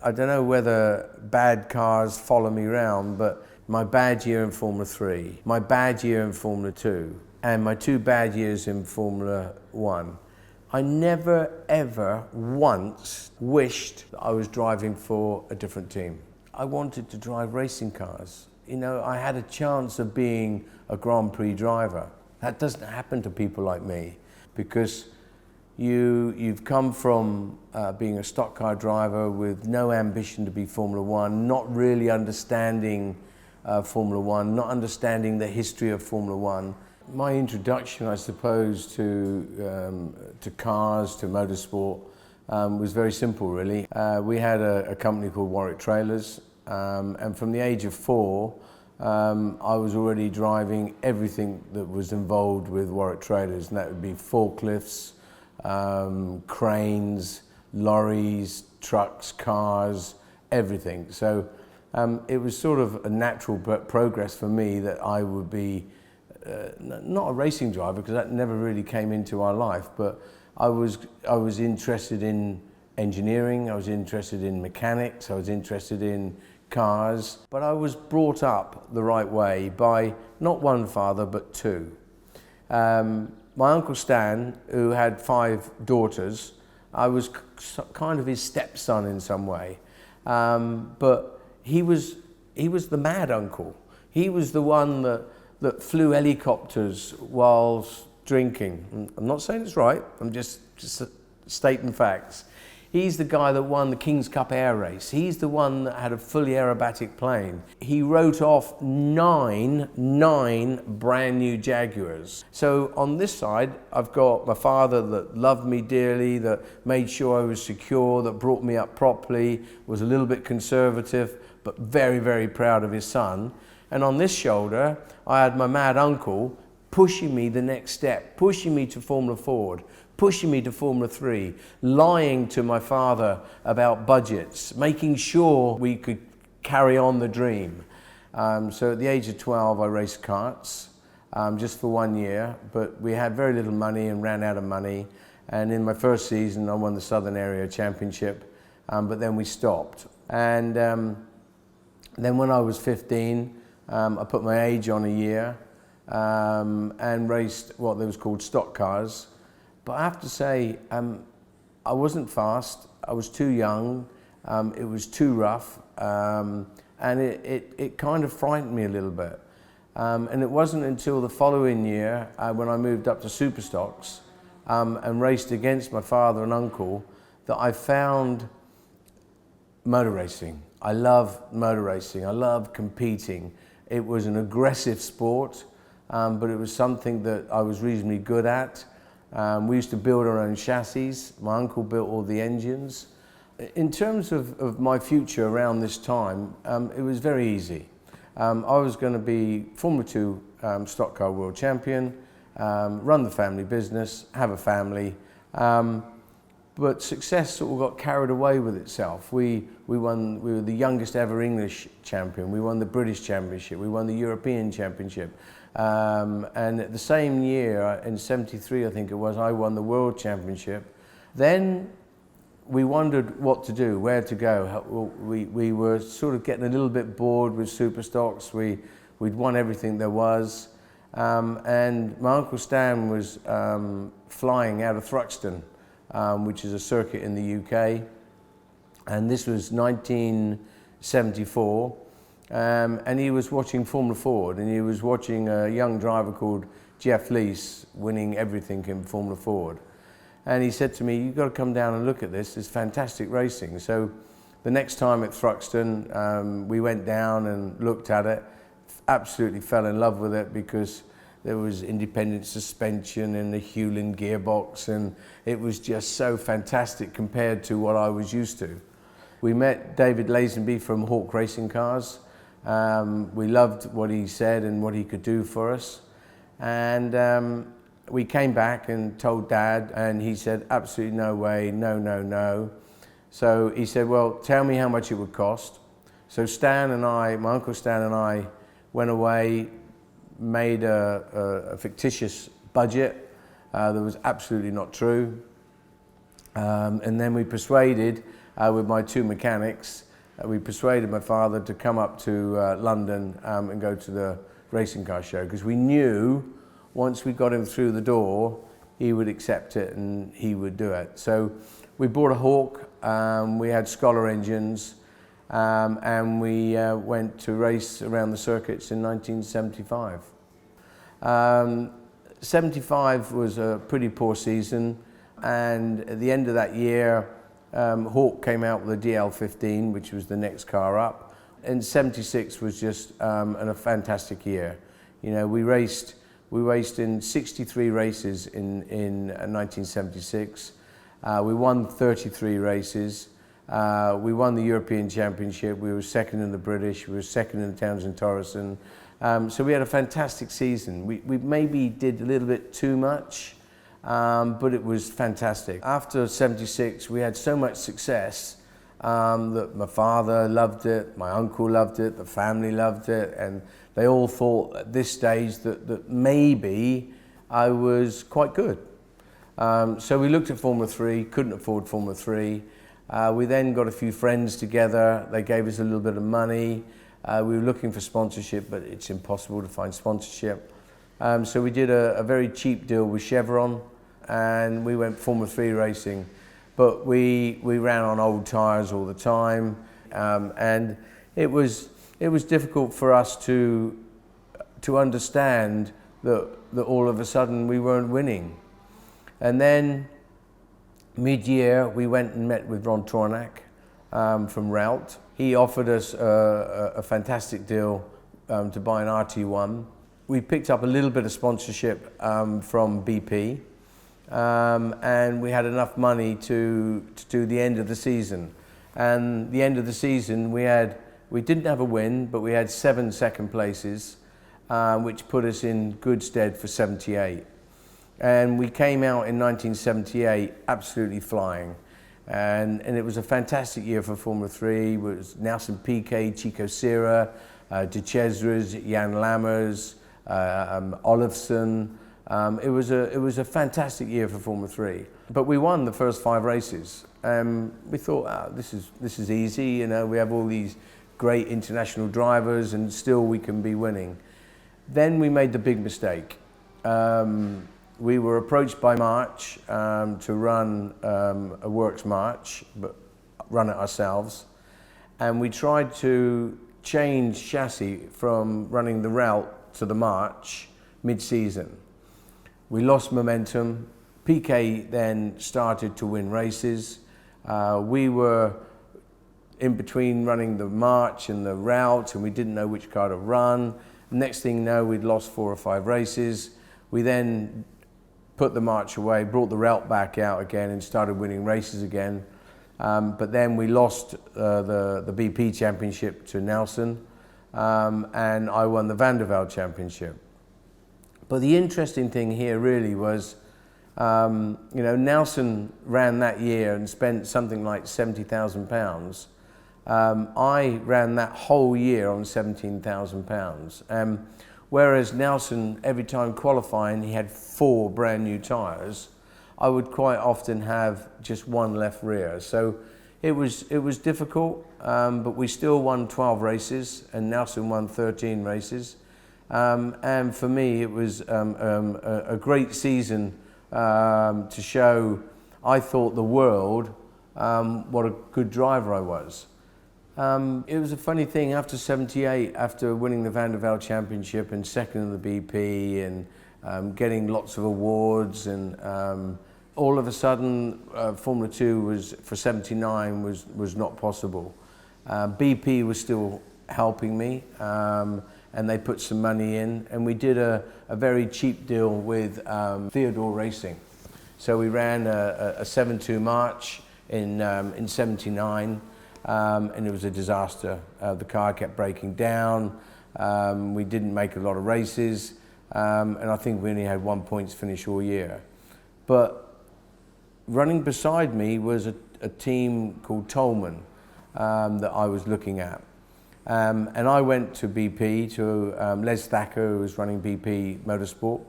I don't know whether bad cars follow me around, but my bad year in Formula 3, my bad year in Formula 2, and my 2 bad years in Formula 1, I never ever once wished that I was driving for a different team. I wanted to drive racing cars. You know, I had a chance of being a Grand Prix driver. That doesn't happen to people like me, because you've come from being a stock car driver with no ambition to be Formula 1, not really understanding Formula 1, not understanding the history of Formula 1. My introduction, I suppose, to cars, to motorsport, was very simple, really. We had a company called Warwick trailers, and from the age of 4, I was already driving everything that was involved with Warwick trailers, and that would be forklifts, cranes, lorries, trucks, cars, everything. So it was sort of a natural progress for me that I would be not a racing driver, because that never really came into our life, but I was interested in engineering, I was interested in mechanics, I was interested in cars, but I was brought up the right way by not one father but 2. My Uncle Stan, who had 5 daughters, I was kind of his stepson in some way, but he was the mad uncle. He was the one that flew helicopters whilst drinking. I'm not saying it's right, I'm just stating facts. He's the guy that won the King's Cup air race. He's the one that had a fully aerobatic plane. He wrote off 9 brand new Jaguars. So on this side, I've got my father that loved me dearly, that made sure I was secure, that brought me up properly, was a little bit conservative, but very, very proud of his son. And on this shoulder, I had my mad uncle pushing me the next step, pushing me to Formula Ford, pushing me to Formula 3, lying to my father about budgets, making sure we could carry on the dream. So at the age of 12, I raced karts, just for 1 year, but we had very little money and ran out of money. And in my first season, I won the Southern Area Championship, but then we stopped. And then when I was 15, I put my age on a year and raced what was called stock cars. But I have to say, I wasn't fast, I was too young, it was too rough, and it kind of frightened me a little bit. And it wasn't until the following year, when I moved up to Superstoxx and raced against my father and uncle, that I found motor racing. I love motor racing, I love competing. It was an aggressive sport, but it was something that I was reasonably good at. We used to build our own chassis. My uncle built all the engines. In terms of my future around this time, it was very easy. I was going to be Formula 2 stock car world champion, run the family business, have a family, but success sort of got carried away with itself. We were the youngest ever English champion, we won the British Championship, we won the European Championship. And the same year, in '73 I think it was, I won the World Championship. Then we wondered what to do, where to go. We were sort of getting a little bit bored with Superstoxx. We'd won everything there was. And my Uncle Stan was flying out of Thruxton, which is a circuit in the UK. And this was 1974. And he was watching Formula Ford, and he was watching a young driver called Jeff Lees winning everything in Formula Ford. And he said to me, "You've got to come down and look at this, it's fantastic racing." So the next time at Thruxton, we went down and looked at it, absolutely fell in love with it, because there was independent suspension and the Hewland gearbox, and it was just so fantastic compared to what I was used to. We met David Lazenby from Hawk Racing Cars. We loved what he said and what he could do for us. And we came back and told Dad, and he said, absolutely no way, no, no, no. So he said, well, tell me how much it would cost. So Stan and I, my Uncle Stan and I, went away, made a fictitious budget that was absolutely not true. And then we persuaded with my two mechanics. We persuaded my father to come up to London and go to the racing car show, because we knew once we got him through the door, he would accept it and he would do it. So we bought a Hawk, we had Scholar engines, and we went to race around the circuits in 1975. 75 was a pretty poor season, and at the end of that year, Hawk came out with a DL15, which was the next car up, and 76 was just a fantastic year. You know, we raced in 63 races in 1976. We won 33 races. We won the European Championship. We were second in the British. We were second in the Townsend Torreson. So we had a fantastic season. We maybe did a little bit too much, but it was fantastic. After 76, we had so much success that my father loved it, my uncle loved it, the family loved it, and they all thought at this stage that maybe I was quite good. So we looked at Formula 3, couldn't afford Formula 3. We then got a few friends together. They gave us a little bit of money. We were looking for sponsorship, but it's impossible to find sponsorship. So we did a very cheap deal with Chevron, and we went Formula 3 racing. But we ran on old tyres all the time, and it was difficult for us to understand that all of a sudden we weren't winning. And then mid-year, we went and met with Ron Tornak from Renault. He offered us a fantastic deal to buy an RT1. We picked up a little bit of sponsorship from BP, and we had enough money to do the end of the season. And the end of the season, we didn't have a win, but we had 7 second places, which put us in good stead for 78. And we came out in 1978 absolutely flying. And it was a fantastic year for Formula 3. It was Nelson Piquet, Chico Sierra, De Cesres, Jan Lammers, Olofsson. It was a fantastic year for Formula 3. But we won the first 5 races. We thought, this is easy. You know, we have all these great international drivers, and still we can be winning. Then we made the big mistake. We were approached by March to run a works march, but run it ourselves. And we tried to change chassis from running the route to the march mid-season. We lost momentum. Piquet then started to win races. We were in between running the march and the route, and we didn't know which car to run. Next thing you know, we'd lost 4 or 5 races. We then put the march away, brought the route back out again, and started winning races again. But then we lost the BP Championship to Nelson, and I won the Van der Velde Championship. But the interesting thing here really was, you know, Nelson ran that year and spent something like £70,000. I ran that whole year on £17,000. Whereas Nelson, every time qualifying, he had 4 brand new tyres. I would quite often have just 1 left rear. So it was difficult, but we still won 12 races, and Nelson won 13 races. And for me, it was a great season to show, I thought, the world what a good driver I was. It was a funny thing, after 78, after winning the Van der Velde Championship and second in the BP and getting lots of awards, and all of a sudden Formula 2 was, for 79, was not possible. BP was still helping me, and they put some money in, and we did a very cheap deal with Theodore Racing. So we ran a 7-2 March in 79. And it was a disaster. The car kept breaking down. We didn't make a lot of races, and I think we only had 1 points finish all year. But running beside me was a team called Tolman that I was looking at. And I went to BP, to Les Thacker, who was running BP Motorsport,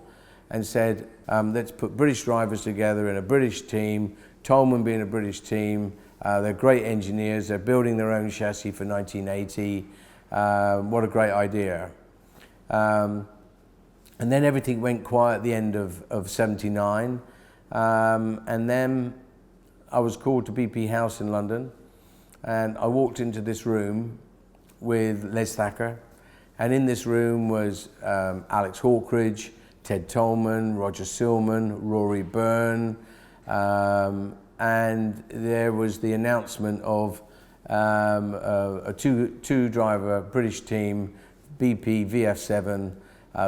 and said, let's put British drivers together in a British team, Tolman being a British team, They're great engineers. They're building their own chassis for 1980. What a great idea. And then everything went quiet at the end of 79. And then I was called to BP House in London. And I walked into this room with Les Thacker. And in this room was Alex Hawkridge, Ted Tolman, Roger Silman, Rory Byrne, and there was the announcement of a two-driver British team, BP VF7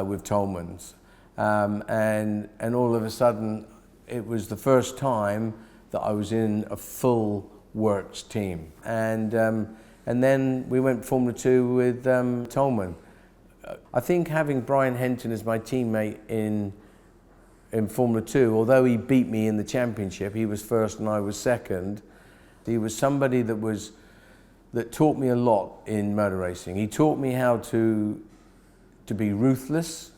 with Tolman's. And all of a sudden, it was the first time that I was in a full works team. And then we went Formula 2 with Tolman. I think having Brian Henton as my teammate in Formula 2, although he beat me in the championship, he was first and I was second, he was somebody that taught me a lot in motor racing. He taught me how to be ruthless.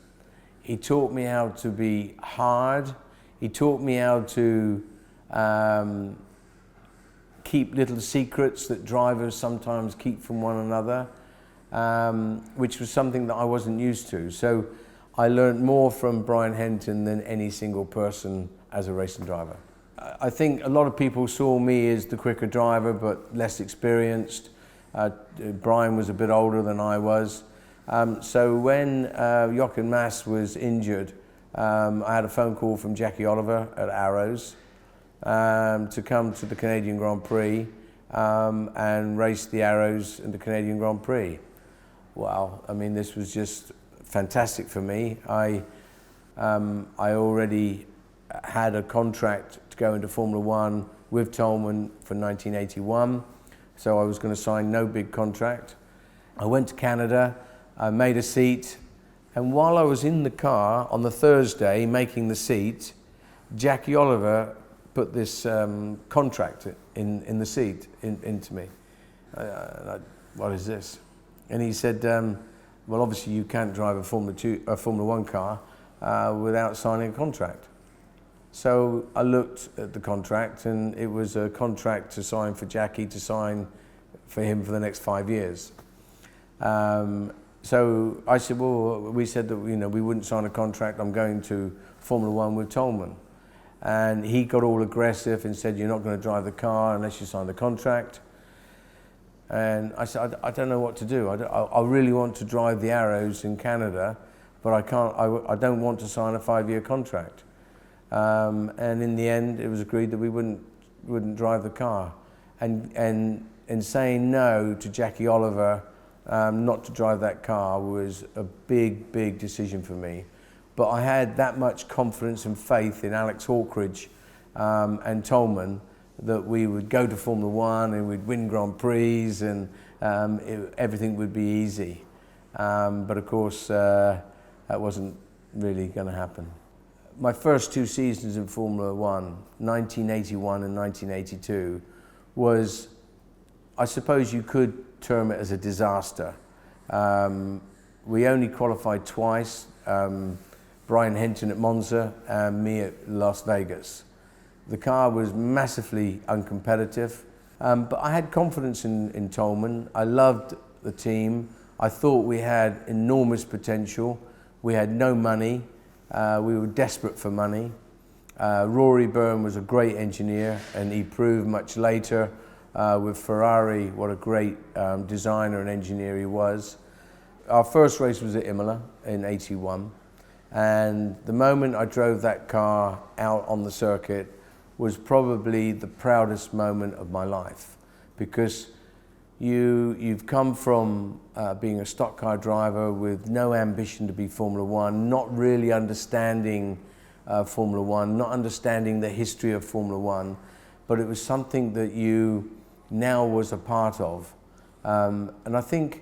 He taught me how to be hard. He taught me how to keep little secrets that drivers sometimes keep from one another. Which was something that I wasn't used to. So I learned more from Brian Henton than any single person as a racing driver. I think a lot of people saw me as the quicker driver, but less experienced. Brian was a bit older than I was. So when Jochen Mass was injured, I had a phone call from Jackie Oliver at Arrows to come to the Canadian Grand Prix and race the Arrows in the Canadian Grand Prix. Wow, I mean, this was just fantastic for me. I already had a contract to go into Formula 1 with Tolman for 1981, so I was going to sign no big contract. I went to Canada, I made a seat, and while I was in the car on the Thursday making the seat, Jackie Oliver put this contract in the seat into me. What is this? And he said, well, obviously you can't drive a Formula 1 car without signing a contract. So I looked at the contract, and it was a contract to sign for Jackie to sign for him for the next 5 years. So I said, well, we said that we wouldn't sign a contract. I'm going to Formula 1 with Tolman. And he got all aggressive and said, you're not going to drive the car unless you sign the contract. And I said, I don't know what to do. I really want to drive the Arrows in Canada, but I can't. I don't want to sign a 5-year contract. And in the end, it was agreed that we wouldn't drive the car. And in saying no to Jackie Oliver, not to drive that car was a big decision for me. But I had that much confidence and faith in Alex Hawkridge and Tolman that we would go to Formula 1 and we'd win Grand Prix and everything would be easy. But of course, that wasn't really going to happen. My first 2 seasons in Formula 1, 1981 and 1982, was, I suppose you could term it as a disaster. We only qualified twice, Brian Henton at Monza and me at Las Vegas. The car was massively uncompetitive, but I had confidence in Tolman. I loved the team. I thought we had enormous potential. We had no money. We were desperate for money. Rory Byrne was a great engineer, and he proved much later with Ferrari what a great designer and engineer he was. Our first race was at Imola in '81, and the moment I drove that car out on the circuit was probably the proudest moment of my life, because you've come from being a stock car driver with no ambition to be Formula 1, not really understanding Formula 1, not understanding the history of Formula 1, but it was something that you now was a part of. And I think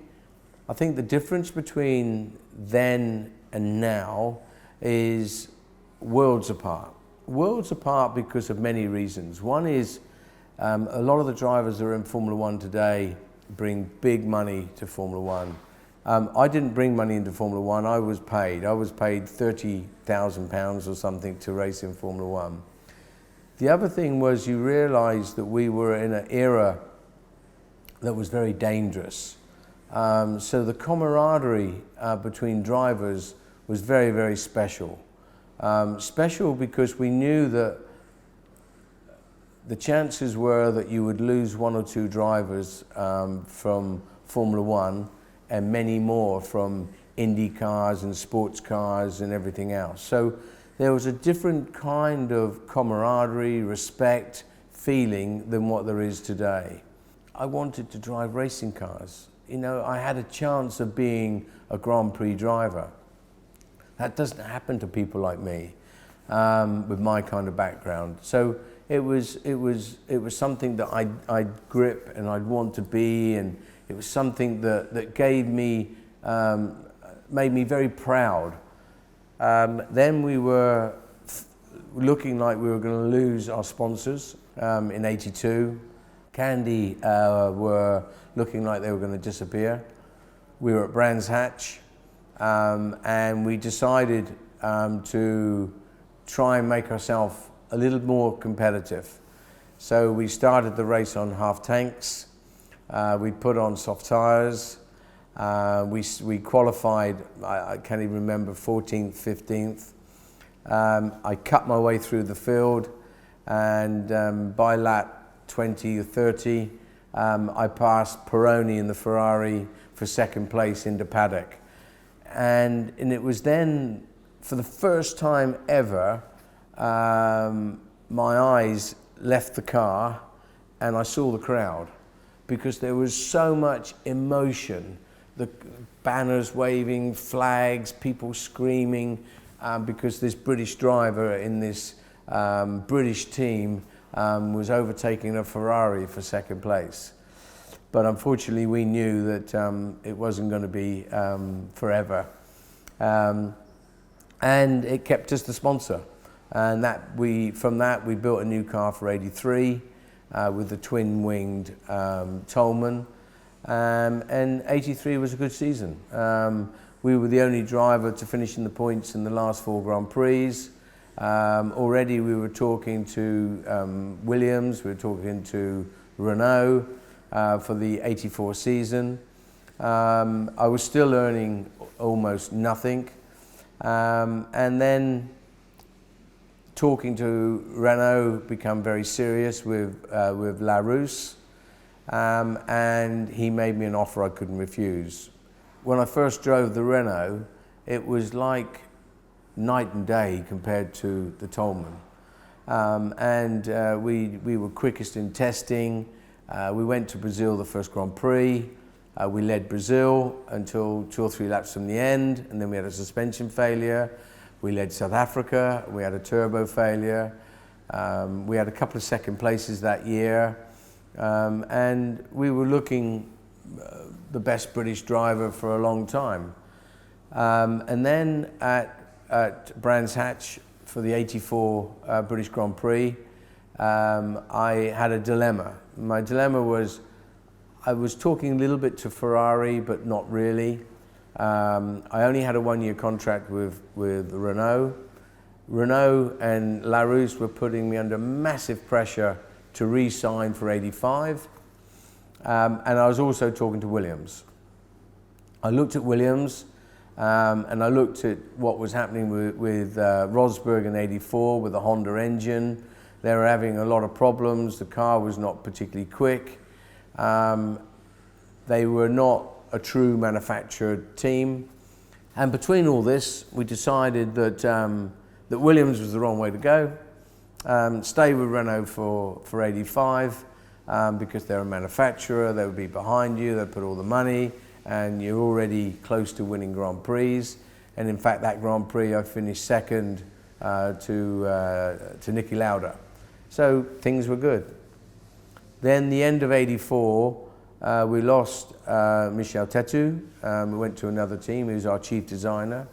the difference between then and now is worlds apart. Worlds apart because of many reasons. One is a lot of the drivers that are in Formula 1 today bring big money to Formula 1. I didn't bring money into Formula 1, I was paid. I was paid £30,000 or something to race in Formula 1. The other thing was you realized that we were in an era that was very dangerous. So the camaraderie between drivers was very, very special. Special because we knew that the chances were that you would lose one or two drivers from Formula One and many more from Indy cars and sports cars and everything else. So there was a different kind of camaraderie, respect, feeling than what there is today. I wanted to drive racing cars. You know, I had a chance of being a Grand Prix driver. That doesn't happen to people like me with my kind of background. So it was something that I'd grip and I'd want to be, and it was something that gave me, made me very proud. Then we were looking like we were going to lose our sponsors in '82. Candy were looking like they were going to disappear. We were at Brands Hatch, and we decided to try and make ourselves a little more competitive. So we started the race on half tanks. We put on soft tires. We qualified, I can't even remember, 14th, 15th. I cut my way through the field, and by lap 20 or 30, I passed Pironi in the Ferrari for second place into paddock. And it was then, for the first time ever, my eyes left the car and I saw the crowd, because there was so much emotion. The banners waving, flags, people screaming, because this British driver in this British team was overtaking a Ferrari for second place. But unfortunately we knew that it wasn't going to be forever. And it kept us the sponsor. And from that we built a new car for '83 with the twin-winged Tolman. And '83 was a good season. We were the only driver to finish in the points in the last 4 Grand Prix. Already we were talking to Williams, we were talking to Renault for the '84 season. I was still earning almost nothing. And then talking to Renault became very serious with Larousse. And he made me an offer I couldn't refuse. When I first drove the Renault, it was like night and day compared to the Tolman. We were quickest in testing. We went to Brazil the first Grand Prix. We led Brazil until 2 or 3 laps from the end, and then we had a suspension failure. We led South Africa. We had a turbo failure. We had a couple of second places that year. And we were looking the best British driver for a long time. And then at Brands Hatch for the '84 British Grand Prix, I had a dilemma. My dilemma was I was talking a little bit to Ferrari, but not really. I only had a 1-year contract with Renault. Renault and Larousse were putting me under massive pressure to re-sign for '85. And I was also talking to Williams. I looked at Williams, and I looked at what was happening with Rosberg in '84 with the Honda engine. They were having a lot of problems. The car was not particularly quick. They were not a true manufactured team. And between all this, we decided that Williams was the wrong way to go. Stay with Renault for '85 because they're a manufacturer. They would be behind you. They'd put all the money, and you're already close to winning Grand Prix. And in fact, that Grand Prix I finished second to Niki Lauda. So things were good. Then the end of '84, we lost Michel Tetu. We went to another team. He was our chief designer.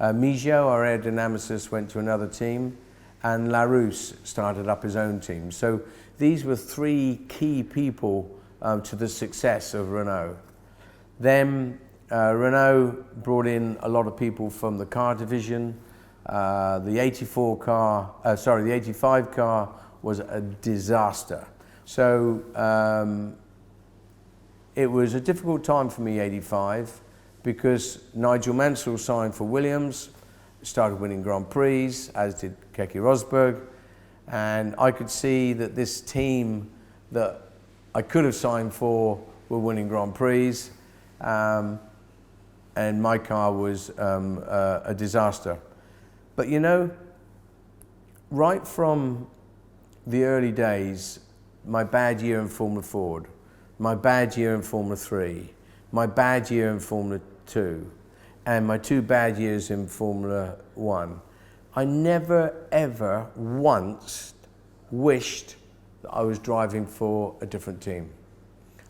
Mijo, our aerodynamicist, went to another team. And Larousse started up his own team. So these were 3 key people to the success of Renault. Then Renault brought in a lot of people from the car division. The '85 car was a disaster. So it was a difficult time for me, 85, because Nigel Mansell signed for Williams, started winning Grand Prix, as did Keke Rosberg, and I could see that this team that I could have signed for were winning Grand Prix, and my car was a disaster. But you know, right from the early days, my bad year in Formula Ford, my bad year in Formula 3, my bad year in Formula 2, and my 2 bad years in Formula 1, I never ever once wished that I was driving for a different team.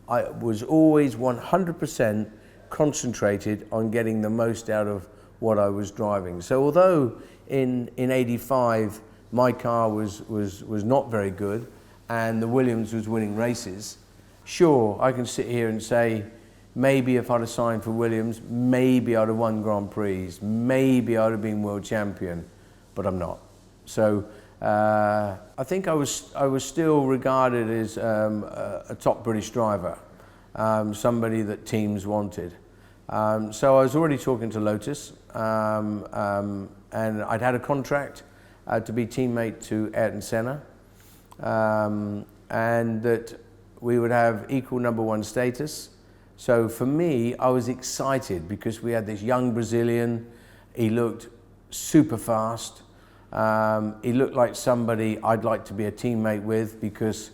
I was always 100% concentrated on getting the most out of what I was driving. So although in 85 my car was not very good and the Williams was winning races, sure, I can sit here and say, maybe if I'd have signed for Williams, maybe I'd have won Grand Prix, maybe I'd have been world champion, but I'm not. So I think I was still regarded as a top British driver, somebody that teams wanted. So I was already talking to Lotus, and I'd had a contract to be teammate to Ayrton Senna, and that we would have equal #1 status. So for me, I was excited because we had this young Brazilian. He looked super fast. He looked like somebody I'd like to be a teammate with, because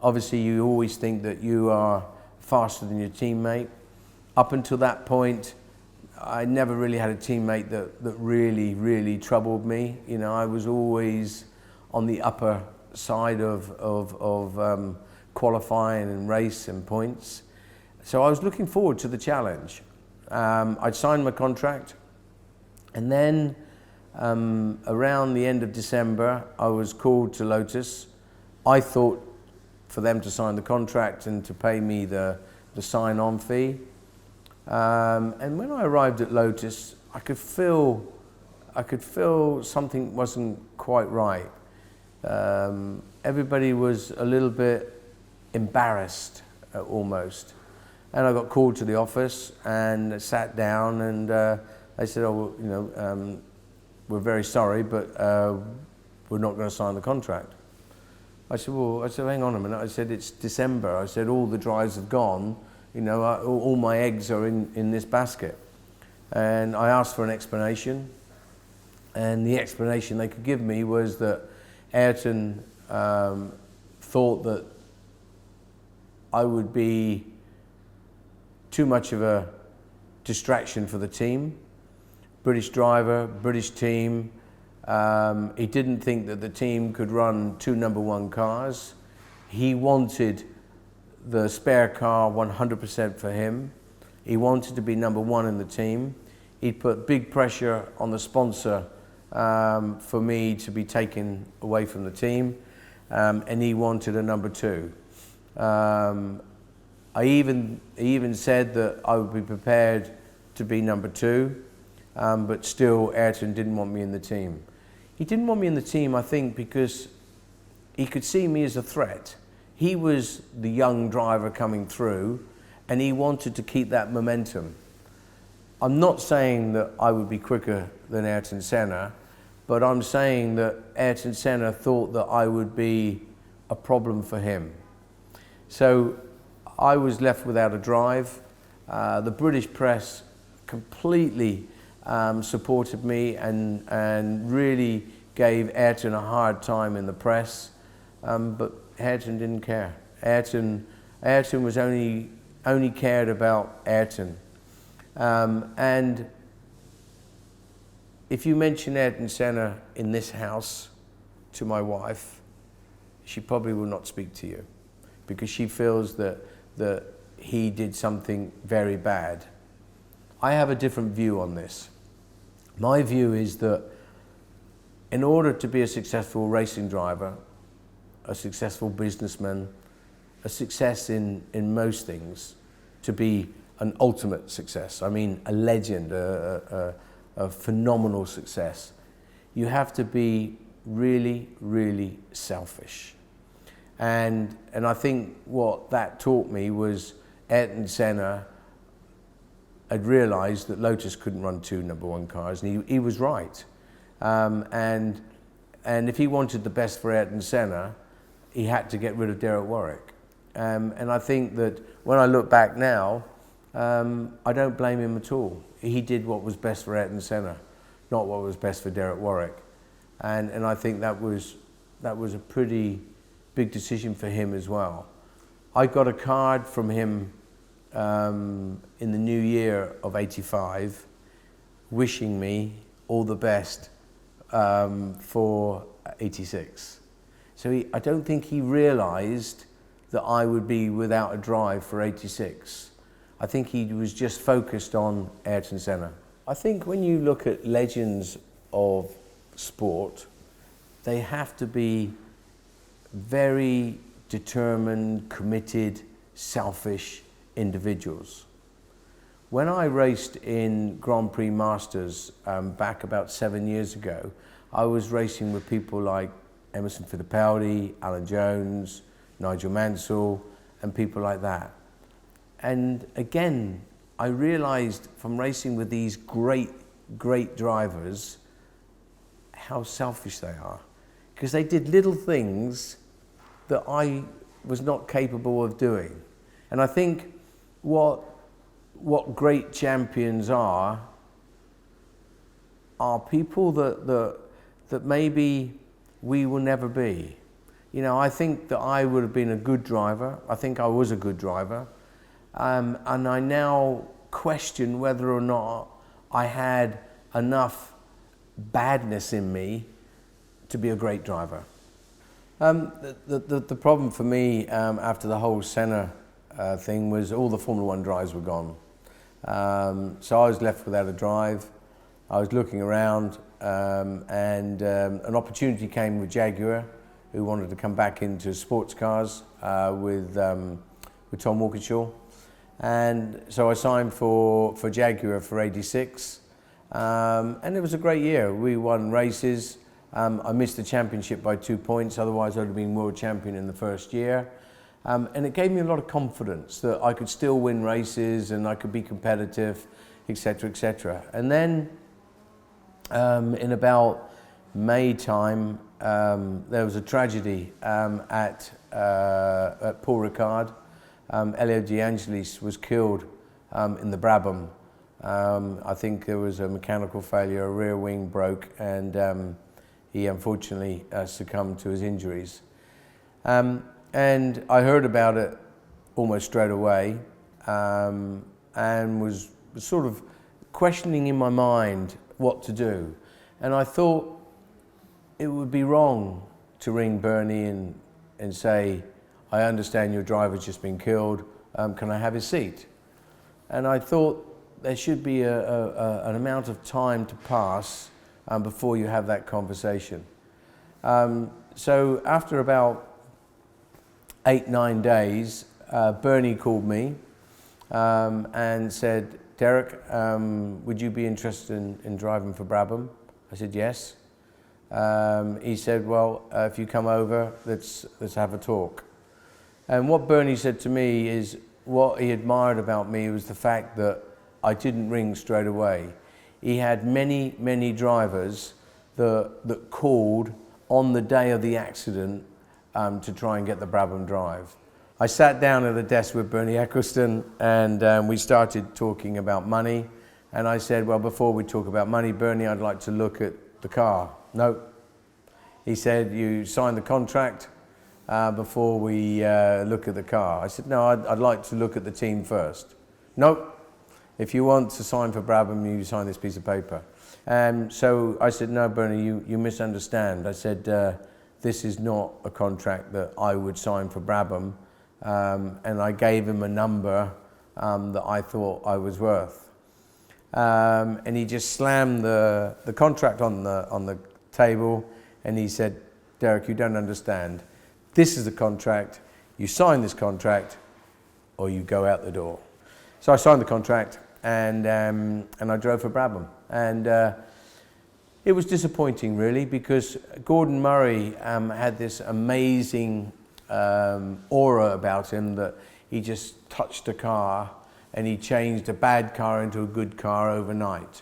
obviously you always think that you are faster than your teammate. Up until that point, I never really had a teammate that really troubled me. You know, I was always on the upper side of qualifying and race and points. So I was looking forward to the challenge. I'd signed my contract, and then around the end of December, I was called to Lotus. I thought for them to sign the contract and to pay me the sign-on fee. And when I arrived at Lotus, I could feel something wasn't quite right. Everybody was a little bit embarrassed, almost. And I got called to the office and sat down, and they said, "Oh, well, you know, we're very sorry, but we're not going to sign the contract." I said, hang on a minute. I said, it's December. I said, all the drives have gone. You know, all my eggs are in this basket. And I asked for an explanation. And the explanation they could give me was that Ayrton thought that I would be too much of a distraction for the team. British driver, British team. He didn't think that the team could run 2 #1 cars. He wanted the spare car 100% for him. He wanted to be #1 in the team. He'd put big pressure on the sponsor for me to be taken away from the team, and he wanted a #2. He even said that I would be prepared to be #2, but still Ayrton didn't want me in the team. He didn't want me in the team, I think, because he could see me as a threat. He was the young driver coming through, and he wanted to keep that momentum. I'm not saying that I would be quicker than Ayrton Senna, but I'm saying that Ayrton Senna thought that I would be a problem for him. So I was left without a drive. The British press completely supported me and really gave Ayrton a hard time in the press, but Ayrton didn't care. Ayrton was only cared about Ayrton. And if you mention Ayrton Senna in this house to my wife, she probably will not speak to you, because she feels that he did something very bad. I have a different view on this. My view is that in order to be a successful racing driver, a successful businessman, a success in most things, to be an ultimate success, I mean a legend, a phenomenal success, you have to be really, really selfish. And I think what that taught me was Ayrton Senna had realised that Lotus couldn't run two #1 cars, and he was right. And if he wanted the best for Ayrton Senna, he had to get rid of Derek Warwick. And I think that when I look back now, I don't blame him at all. He did what was best for Ayrton Senna, not what was best for Derek Warwick. And I think that was a pretty big decision for him as well. I got a card from him in the new year of '85, wishing me all the best for '86. So I don't think he realised that I would be without a drive for '86. I think he was just focused on Ayrton Senna. I think when you look at legends of sport, they have to be very determined, committed, selfish individuals. When I raced in Grand Prix Masters back about 7 years ago, I was racing with people like Emerson Fittipaldi, Alan Jones, Nigel Mansell, and people like that. And again, I realized from racing with these great drivers how selfish they are, because they did little things that I was not capable of doing. And I think what great champions are people that maybe we will never be. You know, I think that I would have been a good driver. I think I was a good driver. And I now question whether or not I had enough badness in me to be a great driver. The problem for me after the whole Senna thing was all the Formula One drives were gone. So I was left without a drive. I was looking around and an opportunity came with Jaguar, who wanted to come back into sports cars with Tom Walkinshaw. And so I signed for Jaguar for '86. And it was a great year. We won races. I missed the championship by 2 points, otherwise I'd have been world champion in the first year. And it gave me a lot of confidence that I could still win races and I could be competitive, etc., etc. And then in about May time, there was a tragedy at Paul Ricard. Elio De Angelis was killed in the Brabham. I think there was a mechanical failure, a rear wing broke, and he unfortunately succumbed to his injuries. And I heard about it almost straight away and was sort of questioning in my mind what to do. And I thought it would be wrong to ring Bernie and say, I understand your driver's just been killed, can I have his seat? And I thought there should be an amount of time to pass before you have that conversation. So after about 8-9 days, Bernie called me and said, Derek, would you be interested in driving for Brabham? I said, yes. He said, well, if you come over, let's have a talk. And what Bernie said to me is what he admired about me was the fact that I didn't ring straight away. He had many drivers that called on the day of the accident to try and get the Brabham drive. I sat down at a desk with Bernie Eccleston and we started talking about money. And I said, well, before we talk about money, Bernie, I'd like to look at the car. No. He said, you signed the contract before we look at the car. I said, no, I'd like to look at the team first. Nope. If you want to sign for Brabham, you sign this piece of paper. So I said, no, Bernie, you misunderstand. I said, this is not a contract that I would sign for Brabham. And I gave him a number that I thought I was worth. And he just slammed the contract on the table and he said, Derek, you don't understand. This is the contract. You sign this contract or you go out the door. So I signed the contract and I drove for Brabham. And It was disappointing, really, because Gordon Murray had this amazing aura about him that he just touched a car and he changed a bad car into a good car overnight.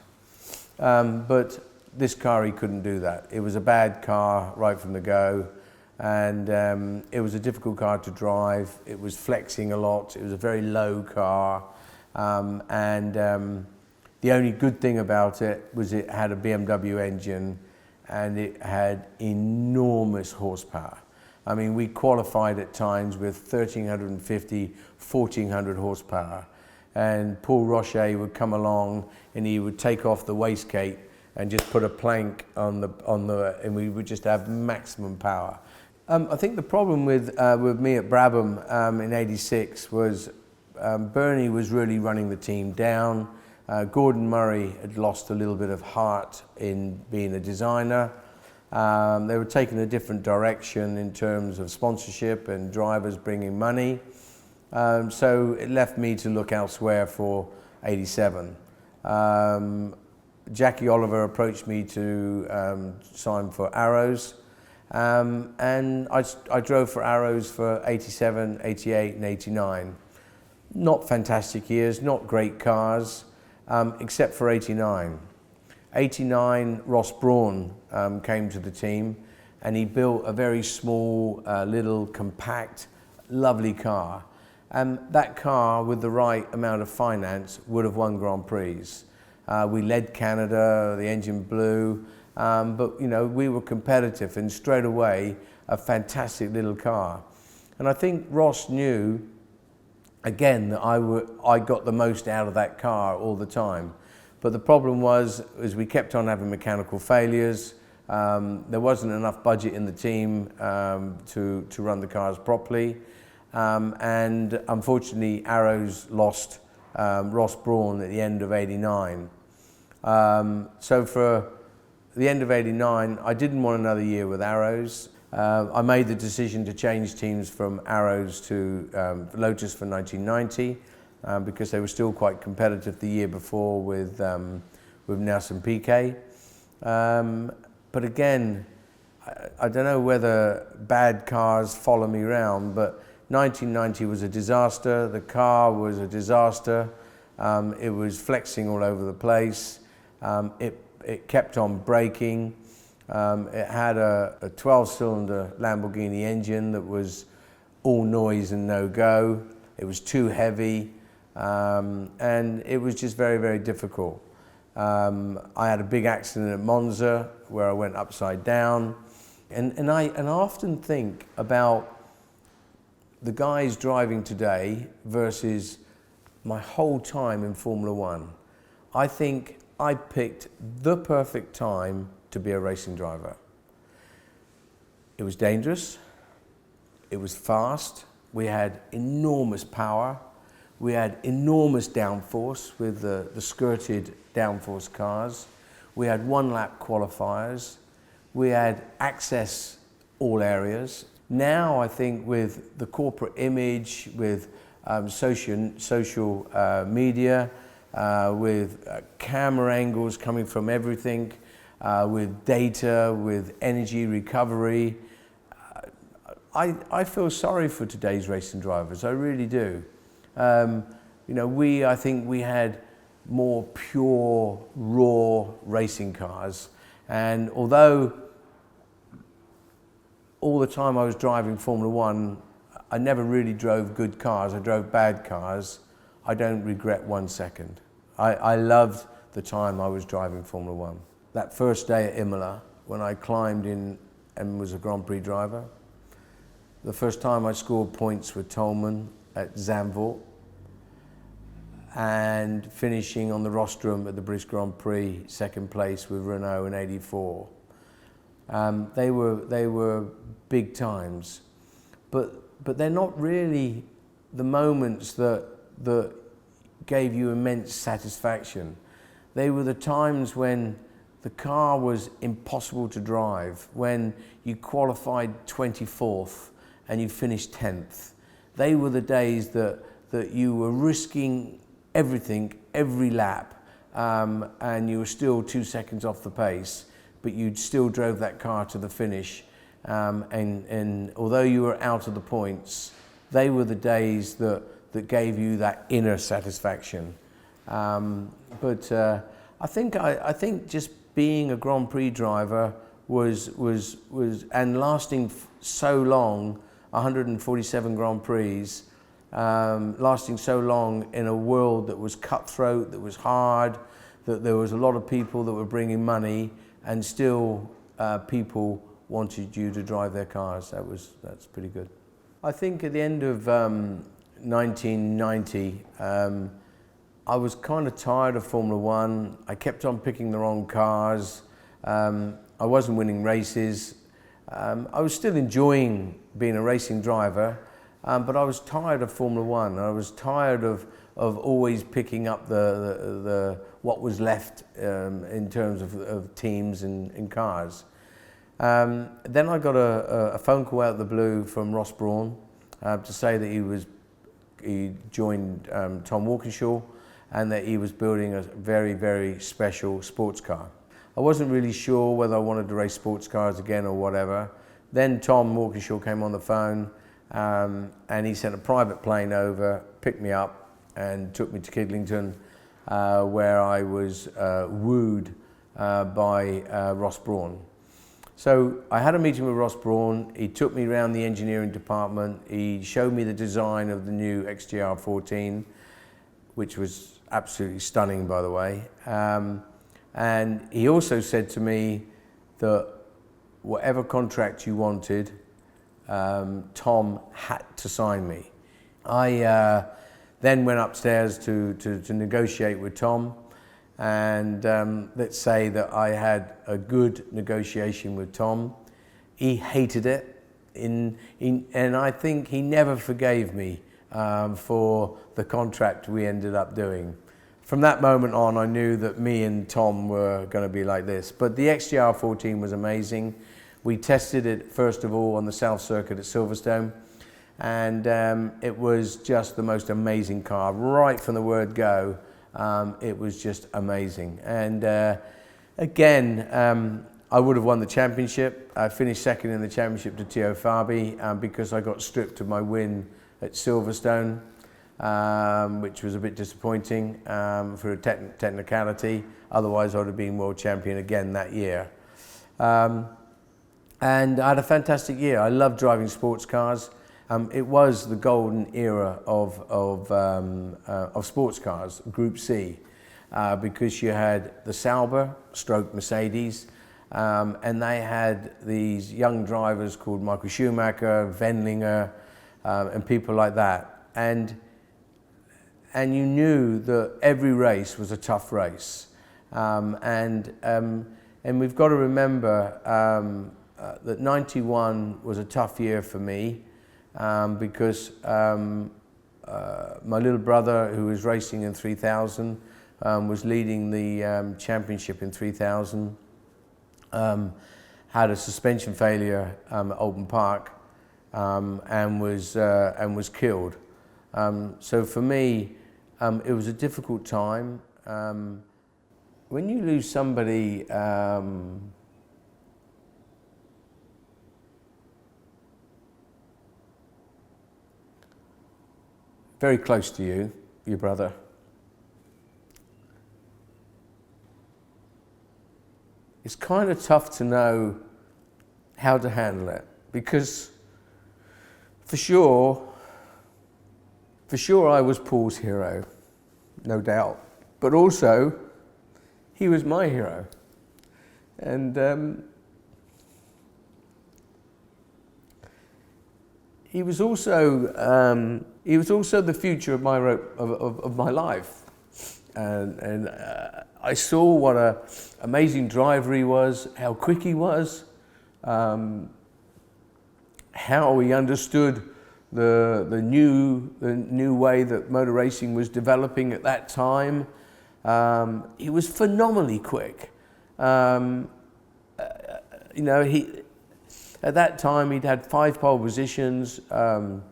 But this car, he couldn't do that. It was a bad car right from the go, and it was a difficult car to drive. It was flexing a lot. It was a very low car, the only good thing about it was it had a BMW engine and it had enormous horsepower. I mean, we qualified at times with 1,350, 1,400 horsepower. And Paul Roche would come along and he would take off the wastegate and just put a plank on the, and we would just have maximum power. I think the problem with me at Brabham in '86 was Bernie was really running the team down. Gordon Murray had lost a little bit of heart in being a designer. They were taking a different direction in terms of sponsorship and drivers bringing money. So it left me to look elsewhere for '87. Jackie Oliver approached me to sign for Arrows, and I drove for Arrows for '87, '88 and '89. Not fantastic years, not great cars, except for '89. '89, Ross Brawn came to the team and he built a very small, little, compact, lovely car. And that car, with the right amount of finance, would have won Grand Prix. We led Canada, the engine blew, but you know, we were competitive and straight away a fantastic little car. And I think Ross knew, again, that I got the most out of that car all the time. But the problem was we kept on having mechanical failures. There wasn't enough budget in the team to run the cars properly. And unfortunately, Arrows lost Ross Brawn at the end of '89. So for the end of '89, I didn't want another year with Arrows. I made the decision to change teams from Arrows to Lotus for 1990 because they were still quite competitive the year before with Nelson Piquet. But again, I don't know whether bad cars follow me around, but 1990 was a disaster. The car was a disaster. It was flexing all over the place. It kept on braking. It had a 12-cylinder Lamborghini engine that was all noise and no go. It was too heavy, and it was just very, very difficult. I had a big accident at Monza where I went upside down, and I often think about the guys driving today versus my whole time in Formula One. I think I picked the perfect time to be a racing driver. It was dangerous, it was fast, we had enormous power, we had enormous downforce with the skirted downforce cars, we had one-lap qualifiers, we had access all areas. Now I think with the corporate image, with social media, with camera angles coming from everything, with data, with energy recovery, I feel sorry for today's racing drivers, I really do. You know, I think we had more pure, raw racing cars, and although all the time I was driving Formula One, I never really drove good cars, I drove bad cars. I don't regret 1 second. I loved the time I was driving Formula One. That first day at Imola, when I climbed in and was a Grand Prix driver, the first time I scored points with Tolman at Zandvoort, and finishing on the rostrum at the British Grand Prix, second place with Renault in '84. They were big times, but they're not really the moments that gave you immense satisfaction. They were the times when the car was impossible to drive, when you qualified 24th and you finished 10th. They were the days that you were risking everything, every lap, and you were still 2 seconds off the pace but you still drove that car to the finish. And although you were out of the points, they were the days that gave you that inner satisfaction. But I think just being a Grand Prix driver was and lasting so long, 147 Grand Prix, lasting so long in a world that was cutthroat, that was hard, that there was a lot of people that were bringing money, and still people wanted you to drive their cars. That's pretty good. I think at the end of 1990, I was kind of tired of Formula One. I kept on picking the wrong cars. I wasn't winning races. I was still enjoying being a racing driver, but I was tired of Formula One. I was tired of always picking up the what was left in terms of teams and cars. Then I got a phone call out of the blue from Ross Brawn to say that he joined Tom Walkinshaw, and that he was building a very, very special sports car. I wasn't really sure whether I wanted to race sports cars again or whatever. Then Tom Walkinshaw came on the phone, and he sent a private plane over, picked me up, and took me to Kidlington, where I was wooed by Ross Brawn. So I had a meeting with Ross Brawn. He took me around the engineering department. He showed me the design of the new XJR 14, which was absolutely stunning, by the way. And he also said to me that whatever contract you wanted, Tom had to sign me. I then went upstairs to negotiate with Tom, and let's say that I had a good negotiation with Tom. He hated it, and I think he never forgave me for the contract we ended up doing. From that moment on, I knew that me and Tom were going to be like this. But the XJR 14 was amazing. We tested it, first of all, on the South Circuit at Silverstone. And it was just the most amazing car. Right from the word go, it was just amazing. And again, I would have won the championship. I finished second in the championship to Teo Fabi because I got stripped of my win at Silverstone. Which was a bit disappointing for a technicality. Otherwise, I would have been world champion again that year. And I had a fantastic year. I loved driving sports cars. It was the golden era of sports cars, Group C, because you had the Sauber, stroke Mercedes, and they had these young drivers called Michael Schumacher, Wendlinger, and people like that. And you knew that every race was a tough race. And we've got to remember that 91 was a tough year for me because my little brother, who was racing in 3000, was leading the championship in 3000, had a suspension failure at Oldham Park, and was killed. So for me, it was a difficult time. When you lose somebody very close to you, your brother, it's kind of tough to know how to handle it, because for sure I was Paul's hero, no doubt, but also he was my hero. And he was also the future of my life. And I saw what an amazing driver he was, how quick he was, how he understood the new way that motor racing was developing at that time. He was phenomenally quick. You know, at that time he'd had 5 pole positions, 5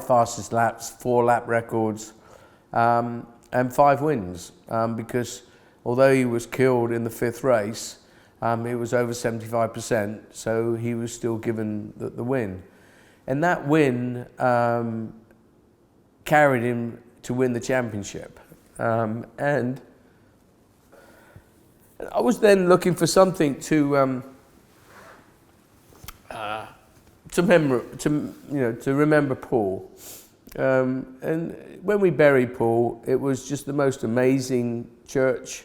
fastest laps, 4 lap records, and 5 wins. Because although he was killed in the 5th race, It was over 75%, so he was still given the win. And that win carried him to win the championship. And I was then looking for something to remember Paul. And when we buried Paul, it was just the most amazing church.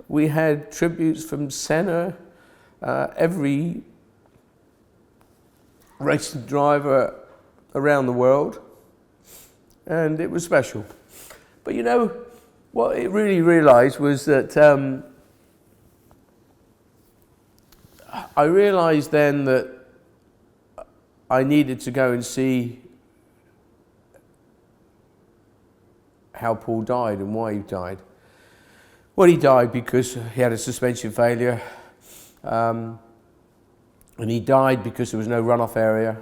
We had tributes from Senna, every racing driver around the world, and it was special. But you know, what it really realised was that I realised then that I needed to go and see how Paul died and why he died. Well, he died because he had a suspension failure, and he died because there was no runoff area.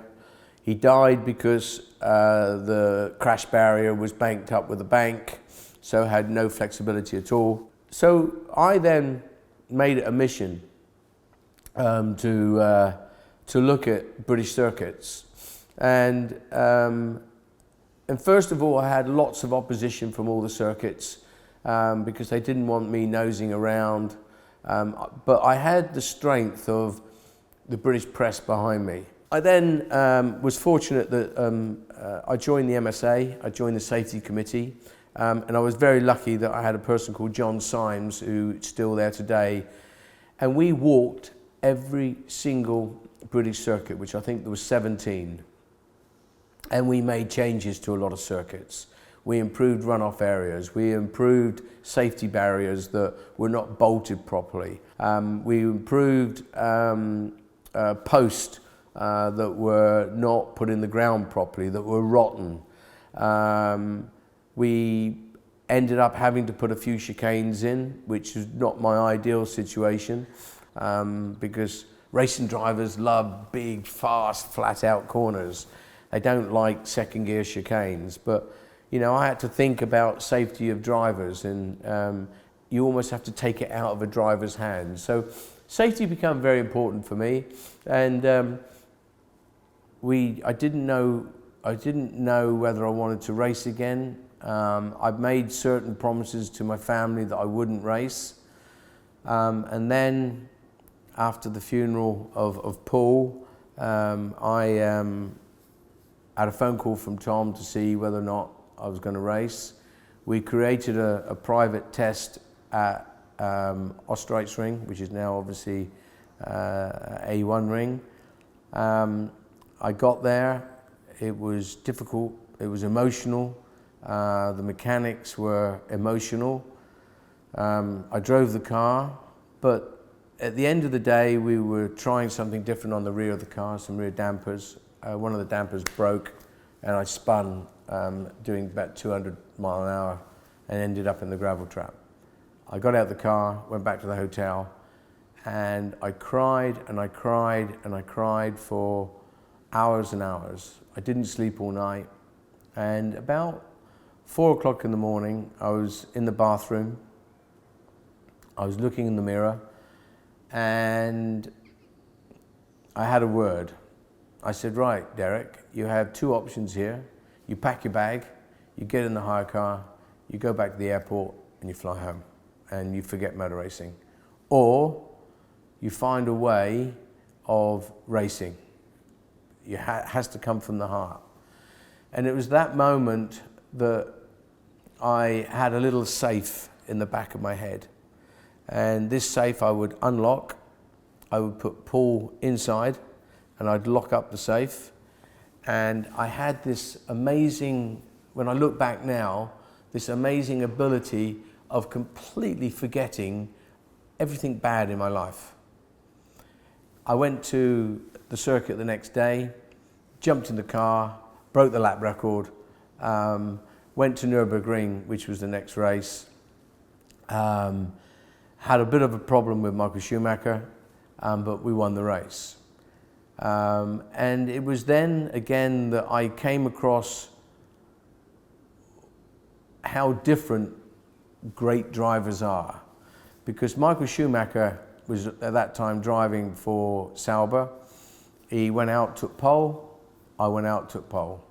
He died because the crash barrier was banked up with a bank, so had no flexibility at all. So I then made it a mission to look at British circuits, and first of all, I had lots of opposition from all the circuits because they didn't want me nosing around, but I had the strength of the British press behind me. I then was fortunate that I joined the MSA, I joined the safety committee, and I was very lucky that I had a person called John Symes, who's still there today, and we walked every single British circuit, which I think there was 17, and we made changes to a lot of circuits. We improved runoff areas, we improved safety barriers that were not bolted properly, we improved posts that were not put in the ground properly, that were rotten. We ended up having to put a few chicanes in, which is not my ideal situation, because racing drivers love big, fast, flat-out corners. They don't like second-gear chicanes, but you know, I had to think about safety of drivers, and you almost have to take it out of a driver's hands. So safety became very important for me, and I didn't know whether I wanted to race again. I've made certain promises to my family that I wouldn't race, and then after the funeral of Paul, I had a phone call from Tom to see whether or not I was going to race. We created a private test at Ring, which is now obviously A1 ring. I got there, it was difficult, it was emotional, the mechanics were emotional. I drove the car, but at the end of the day we were trying something different on the rear of the car, some rear dampers. One of the dampers broke and I spun doing about 200 mile an hour and ended up in the gravel trap. I got out of the car, went back to the hotel, and I cried and I cried and I cried for hours and hours. I didn't sleep all night, and about 4 o'clock in the morning I was in the bathroom, I was looking in the mirror, and I had a word. I said, right, Derek, you have two options here. You pack your bag, you get in the hire car, you go back to the airport and you fly home and you forget motor racing. Or you find a way of racing. It has to come from the heart. And it was that moment that I had a little safe in the back of my head. And this safe I would unlock, I would put Paul inside, and I'd lock up the safe. And I had this amazing, when I look back now, this amazing ability of completely forgetting everything bad in my life. I went to the circuit the next day, jumped in the car, broke the lap record, went to Nürburgring, which was the next race, had a bit of a problem with Michael Schumacher, but we won the race. And it was then again that I came across how different great drivers are. because Michael Schumacher was at that time driving for Sauber. He went out, took pole. I went out, took pole.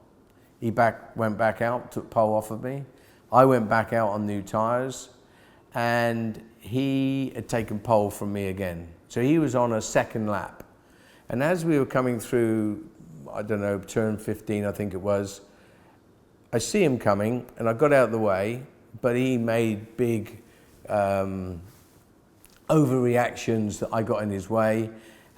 He went back out, took pole off of me. I went back out on new tyres, and he had taken pole from me again. So he was on a second lap. And as we were coming through, I don't know, turn 15, I think it was, I see him coming, and I got out of the way, but he made big overreactions that I got in his way.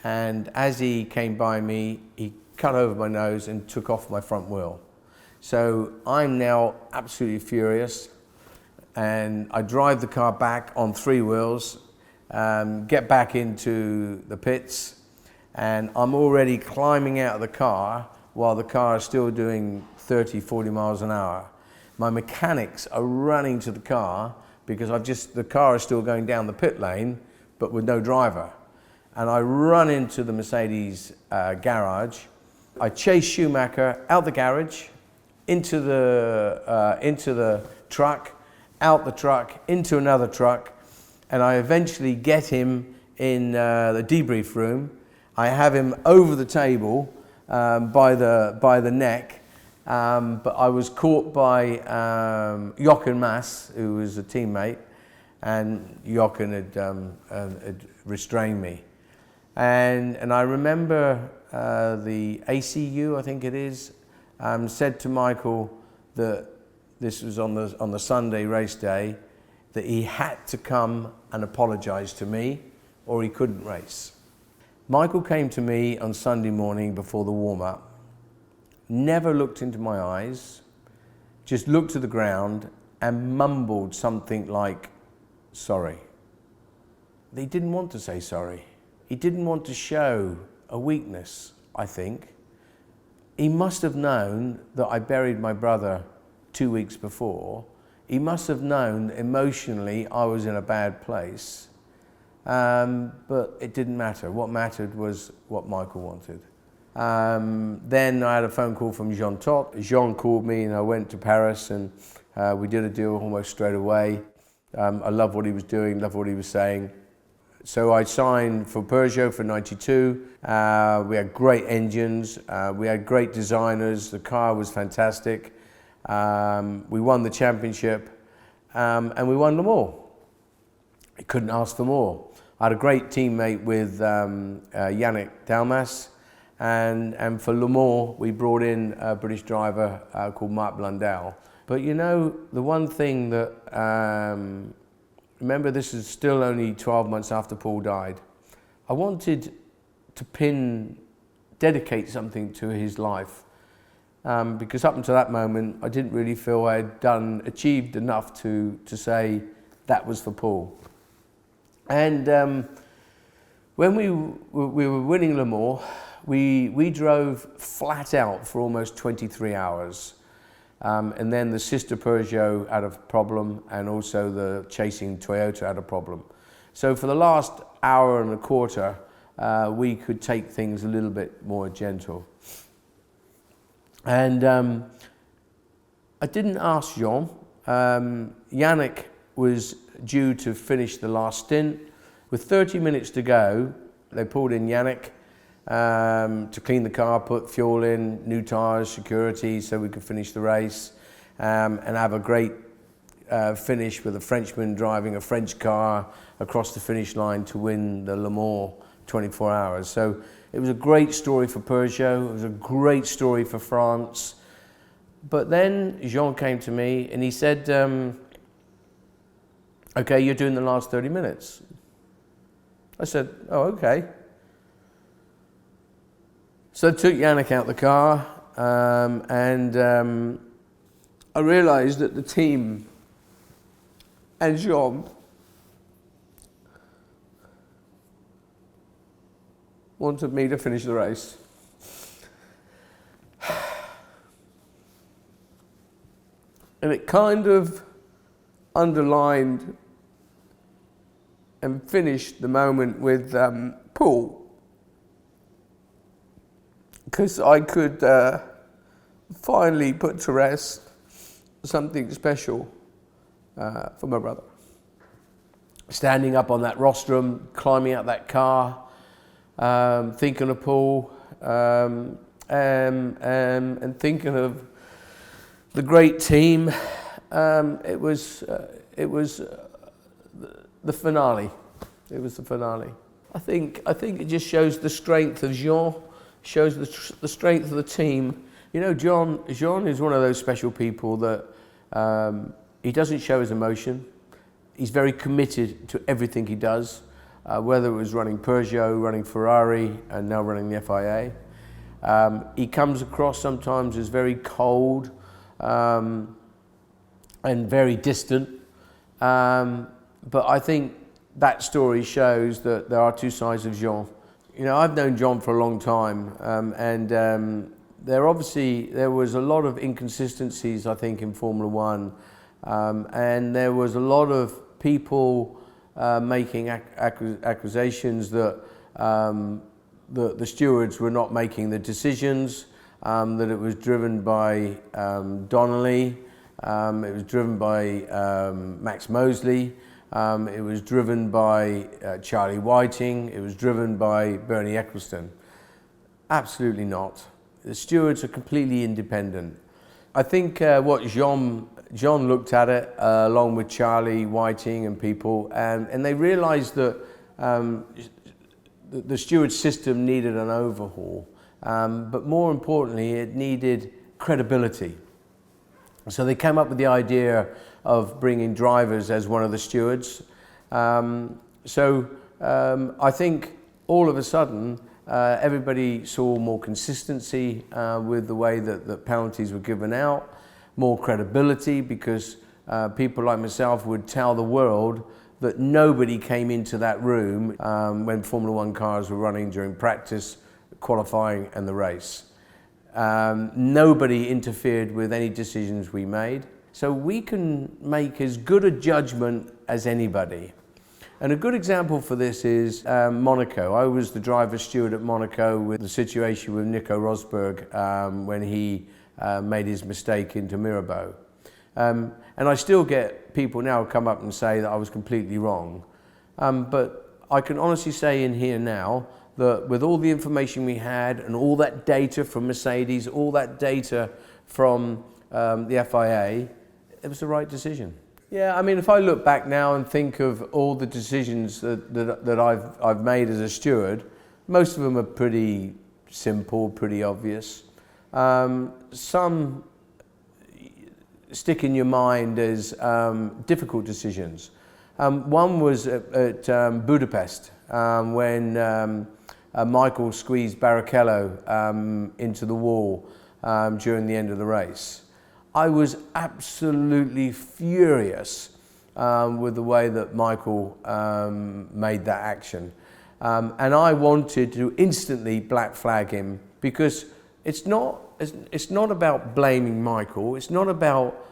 And as he came by me, he cut over my nose and took off my front wheel. So I'm now absolutely furious, and I drive the car back on 3 wheels, get back into the pits, and I'm already climbing out of the car while the car is still doing 30, 40 miles an hour. My mechanics are running to the car because the car is still going down the pit lane, but with no driver. And I run into the Mercedes garage. I chase Schumacher out the garage, into the truck, out the truck, into another truck, and I eventually get him in the debrief room. I have him over the table by the neck, but I was caught by Jochen Mass, who was a teammate, and Jochen had restrained me. And I remember the ACU, I think it is, said to Michael that this was on the Sunday race day, that he had to come and apologise to me or he couldn't race. Michael came to me on Sunday morning before the warm-up, never looked into my eyes, just looked to the ground and mumbled something like, sorry. He didn't want to say sorry. He didn't want to show a weakness, I think. He must have known that I buried my brother 2 weeks before. He must have known emotionally I was in a bad place. But it didn't matter. What mattered was what Michael wanted. Then I had a phone call from Jean Todt. Jean called me and I went to Paris, and we did a deal almost straight away. I loved what he was doing, loved what he was saying. So I signed for Peugeot for '92. We had great engines, we had great designers, the car was fantastic. We won the championship, and we won Le Mans. I couldn't ask for more. I had a great teammate with Yannick Dalmas, and for Le Mans we brought in a British driver called Marc Blundell. But you know, the one thing that, remember this is still only 12 months after Paul died, I wanted to dedicate something to his life, because up until that moment I didn't really feel I had achieved enough to say that was for Paul. And when we were winning Le Mans, we drove flat out for almost 23 hours. And then the sister Peugeot had a problem, and also the chasing Toyota had a problem. So for the last hour and a quarter, we could take things a little bit more gentle. And I didn't ask Jean. Yannick was due to finish the last stint. With 30 minutes to go, they pulled in Yannick to clean the car, put fuel in, new tyres, security, so we could finish the race and have a great finish with a Frenchman driving a French car across the finish line to win the Le Mans 24 hours. So it was a great story for Peugeot, it was a great story for France. But then Jean came to me and he said, okay, you're doing the last 30 minutes. I said, oh, okay. So I took Yannick out the car, and I realised that the team and Jean wanted me to finish the race. And it kind of underlined and finished the moment with Paul, because I could finally put to rest something special for my brother. standing up on that rostrum, climbing out that car, thinking of Paul, and thinking of the great team. It was the finale. It was the finale. I think it just shows the strength of Jean, shows the strength of the team. You know, Jean is one of those special people that he doesn't show his emotion. He's very committed to everything he does, whether it was running Peugeot, running Ferrari, and now running the FIA. He comes across sometimes as very cold and very distant, but I think that story shows that there are two sides of Jean. You know, I've known Jean for a long time, and there was a lot of inconsistencies, I think, in Formula One, and there was a lot of people making accusations that the stewards were not making the decisions, that it was driven by Donnelly, it was driven by Max Mosley, it was driven by Charlie Whiting, it was driven by Bernie Ecclestone. Absolutely not. The stewards are completely independent. I think what Jean looked at it along with Charlie Whiting and people, and they realised that the steward system needed an overhaul, but more importantly, it needed credibility. So they came up with the idea of bringing drivers as one of the stewards. I think all of a sudden, everybody saw more consistency with the way that penalties were given out, more credibility, because people like myself would tell the world that nobody came into that room when Formula One cars were running during practice, qualifying and the race. Nobody interfered with any decisions we made. So we can make as good a judgment as anybody. And a good example for this is Monaco. I was the driver steward at Monaco with the situation with Nico Rosberg when he made his mistake into Mirabeau. And I still get people now come up and say that I was completely wrong. But I can honestly say in here now that with all the information we had and all that data from Mercedes, all that data from the FIA, it was the right decision. Yeah, I mean, if I look back now and think of all the decisions that I've made as a steward, most of them are pretty simple, pretty obvious. Some stick in your mind as difficult decisions. One was at Budapest when Michael squeezed Barrichello into the wall during the end of the race. I was absolutely furious with the way that Michael made that action. And I wanted to instantly black flag him, because it's not about blaming Michael, it's not about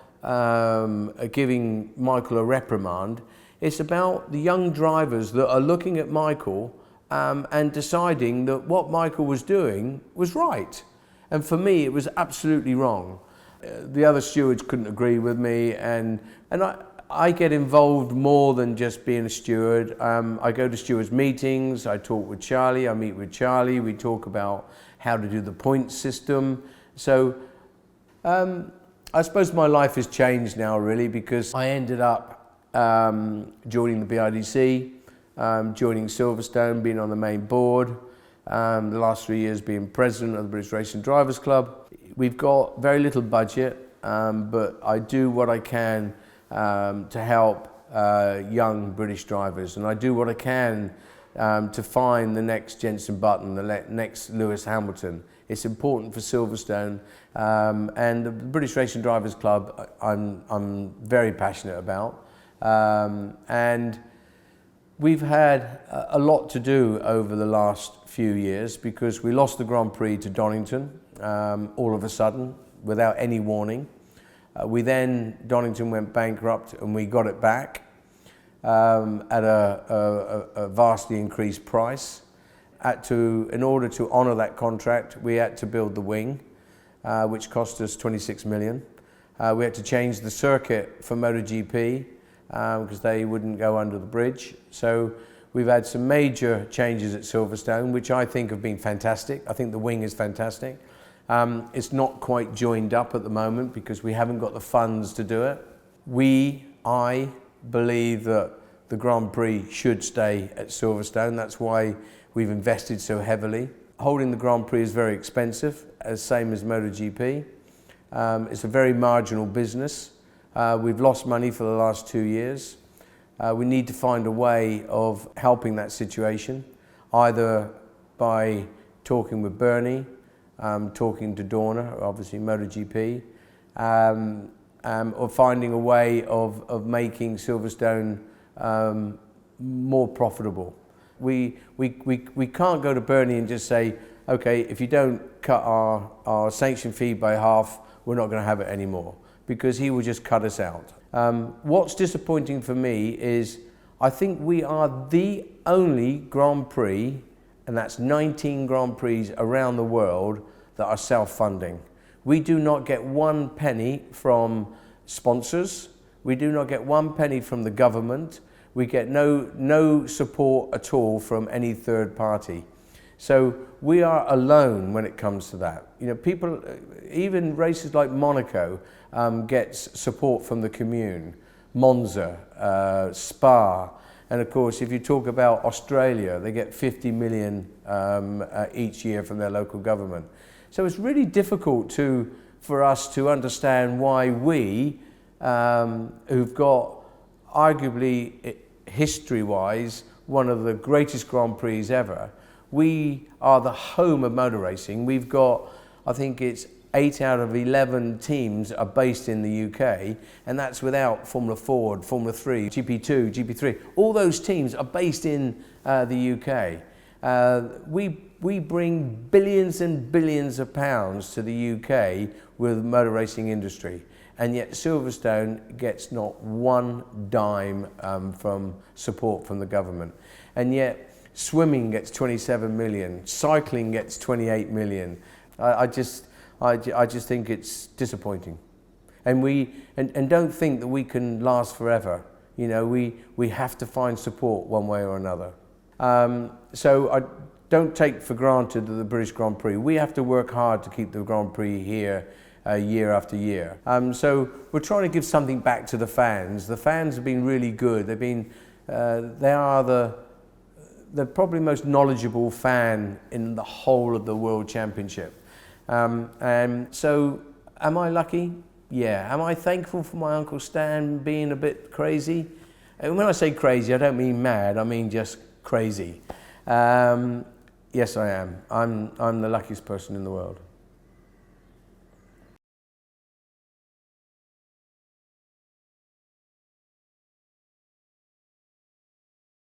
giving Michael a reprimand, it's about the young drivers that are looking at Michael and deciding that what Michael was doing was right. And for me, it was absolutely wrong. The other stewards couldn't agree with me, and I get involved more than just being a steward. I go to stewards meetings, I talk with Charlie, I meet with Charlie, we talk about how to do the point system. So I suppose my life has changed now, really, because I ended up joining the BIDC, joining Silverstone, being on the main board, the last 3 years being president of the British Racing Drivers Club. We've got very little budget, but I do what I can to help young British drivers, and I do what I can to find the next Jenson Button, the next Lewis Hamilton. It's important for Silverstone, and the British Racing Drivers Club I'm very passionate about, and we've had a lot to do over the last few years, because we lost the Grand Prix to Donington all of a sudden without any warning. Donington went bankrupt and we got it back at a vastly increased price. In order to honour that contract, we had to build the wing, which cost us 26 million. We had to change the circuit for MotoGP, because they wouldn't go under the bridge. So we've had some major changes at Silverstone, which I think have been fantastic. I think the wing is fantastic. It's not quite joined up at the moment because we haven't got the funds to do it. I believe that the Grand Prix should stay at Silverstone. That's why we've invested so heavily. Holding the Grand Prix is very expensive, same as MotoGP. It's a very marginal business. We've lost money for the last 2 years. We need to find a way of helping that situation, either by talking with Bernie, talking to Dorna, obviously MotoGP, or finding a way of making Silverstone more profitable. We can't go to Bernie and just say, okay, if you don't cut our sanction fee by half, we're not going to have it anymore, because he will just cut us out. What's disappointing for me is I think we are the only Grand Prix, and that's 19 Grand Prix around the world, that are self-funding. We do not get 1 penny from sponsors. We do not get 1 penny from the government. We get no support at all from any third party. So we are alone when it comes to that. You know, people, even races like Monaco gets support from the commune, Monza, Spa, and of course if you talk about Australia, they get 50 million each year from their local government. So it's really difficult for us to understand why we, who've got arguably history-wise one of the greatest Grand Prix ever, we are the home of motor racing. We've got, I think it's 8 out of 11 teams are based in the UK, and that's without Formula Ford, Formula 3, GP2, GP3. All those teams are based in the UK. We bring billions and billions of pounds to the UK with the motor racing industry, and yet Silverstone gets not 1 dime from support from the government. And yet swimming gets 27 million, cycling gets 28 million. I just think it's disappointing. And don't think that we can last forever. You know, we have to find support one way or another. So I don't take for granted the British Grand Prix. We have to work hard to keep the Grand Prix here year after year. So we're trying to give something back to the fans. The fans have been really good. They've been, they are the probably most knowledgeable fan in the whole of the World Championship. And so, am I lucky? Yeah. Am I thankful for my Uncle Stan being a bit crazy? And when I say crazy, I don't mean mad, I mean just crazy. Yes, I am. I'm the luckiest person in the world.